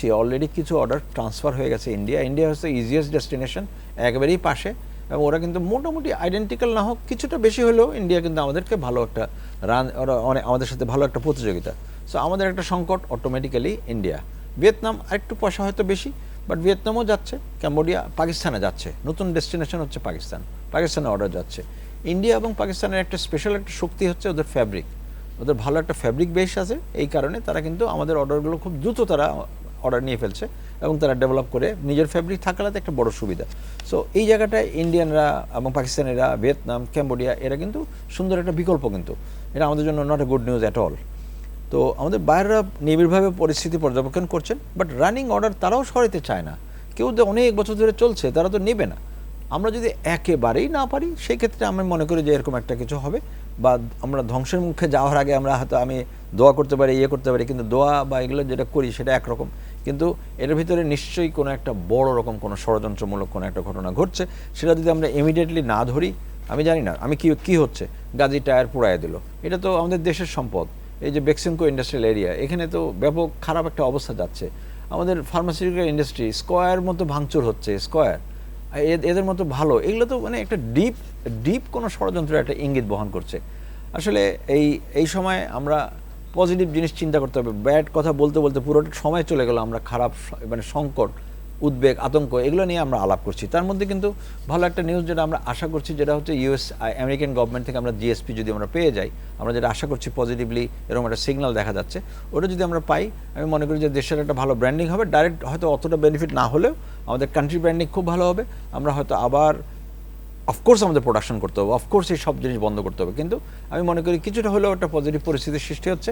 দেখেছি অলরেডি কিছু order transfer হয়ে গেছে ইন্ডিয়া হচ্ছে ইজিয়েস্ট ডেস্টিনেশন, একেবারেই পাশে, এবং ওরা কিন্তু মোটামুটি আইডেন্টিক্যাল না হোক কিছুটা বেশি হলেও ইন্ডিয়া কিন্তু আমাদেরকে ভালো একটা ওরা অনেক আমাদের সাথে ভালো একটা প্রতিযোগিতা। সো আমাদের একটা সংকট অটোমেটিক্যালি ইন্ডিয়া। ভিয়েতনাম আরেকটু পয়সা হয়তো বেশি, বাট ভিয়েতনামও যাচ্ছে, ক্যাম্বোডিয়া, পাকিস্তানে যাচ্ছে, নতুন ডেস্টিনেশন হচ্ছে পাকিস্তানে অর্ডার যাচ্ছে। ইন্ডিয়া এবং পাকিস্তানের একটা স্পেশাল একটা শক্তি হচ্ছে ওদের ফ্যাব্রিক, ওদের ভালো একটা ফ্যাব্রিক বেস আছে, এই কারণে তারা কিন্তু আমাদের অর্ডারগুলো খুব দ্রুত তারা অর্ডার নিয়ে ফেলছে এবং তারা ডেভেলপ করে নিজের ফ্যাব্রিক থাকাতে একটা বড় সুবিধা। সো এই জায়গাটায় ইন্ডিয়ানরা এবং পাকিস্তানিরা, ভিয়েতনাম, ক্যাম্বোডিয়া এরা কিন্তু সুন্দর একটা বিকল্প, কিন্তু এটা আমাদের জন্য not a good news at all. তো আমাদের বাইরেরা নিবিড়ভাবে পরিস্থিতি পর্যবেক্ষণ করছেন, বাট রানিং অর্ডার তারাও সরাইতে চায় না। কেউ তো অনেক বছর ধরে চলছে, তারা তো নেবে না। আমরা যদি একেবারেই না পারি সেই ক্ষেত্রে আমি মনে করি যে এরকম একটা কিছু হবে, বা আমরা ধ্বংসের মুখে যাওয়ার আগে আমরা হয়তো আমি দোয়া করতে পারি, করতে পারি, কিন্তু দোয়া বা এগুলো যেটা করি সেটা একরকম, কিন্তু এর ভিতরে নিশ্চয়ই কোনো একটা বড় রকম কোনো ষড়যন্ত্রমূলক কোনো একটা ঘটনা ঘটছে। সেটা যদি আমরা ইমিডিয়েটলি না ধরি, আমি জানি না আমি কি হচ্ছে, গাজী টায়ার পোড়ায় দিল, এটা তো আমাদের দেশের সম্পদ। এই যে বেক্সিমকো ইন্ডাস্ট্রিয়াল এরিয়া, এখানে তো ব্যাপক খারাপ একটা অবস্থা যাচ্ছে। আমাদের ফার্মাসিউটিক্যাল ইন্ডাস্ট্রি স্কয়ার মতো ভাঙচুর হচ্ছে, স্কয়ার এদের মতো ভালো, এগুলো তো মানে একটা ডিপ কোনো ষড়যন্ত্রের একটা ইঙ্গিত বহন করছে। আসলে এই সময় আমরা পজিটিভ জিনিস চিন্তা করতে হবে। ব্যাড কথা বলতে বলতে পুরোটা সময় চলে গেল আমরা খারাপ মানে সংকট, উদ্বেগ, আতঙ্ক এগুলো নিয়ে আমরা আলাপ করছি। তার মধ্যে কিন্তু ভালো একটা নিউজ যেটা আমরা আশা করছি, যেটা হচ্ছে আমেরিকান গভর্নমেন্ট থেকে আমরা জিএসপি যদি আমরা পেয়ে যাই, আমরা যেটা আশা করছি পজিটিভলি এরকম একটা সিগন্যাল দেখা যাচ্ছে, ওটা যদি আমরা পাই, আমি মনে করি যে দেশের একটা ভালো ব্র্যান্ডিং হবে। ডাইরেক্ট হয়তো অতটা বেনিফিট না হলেও আমাদের কান্ট্রি ব্র্যান্ডিং খুব ভালো হবে। আমরা হয়তো আবার অফকোর্স আমাদের প্রোডাকশন করতে হবে, অফকোর্স এই সব জিনিস বন্ধ করতে হবে, কিন্তু আমি মনে করি কিছুটা হলেও একটা পজিটিভ পরিস্থিতির সৃষ্টি হচ্ছে।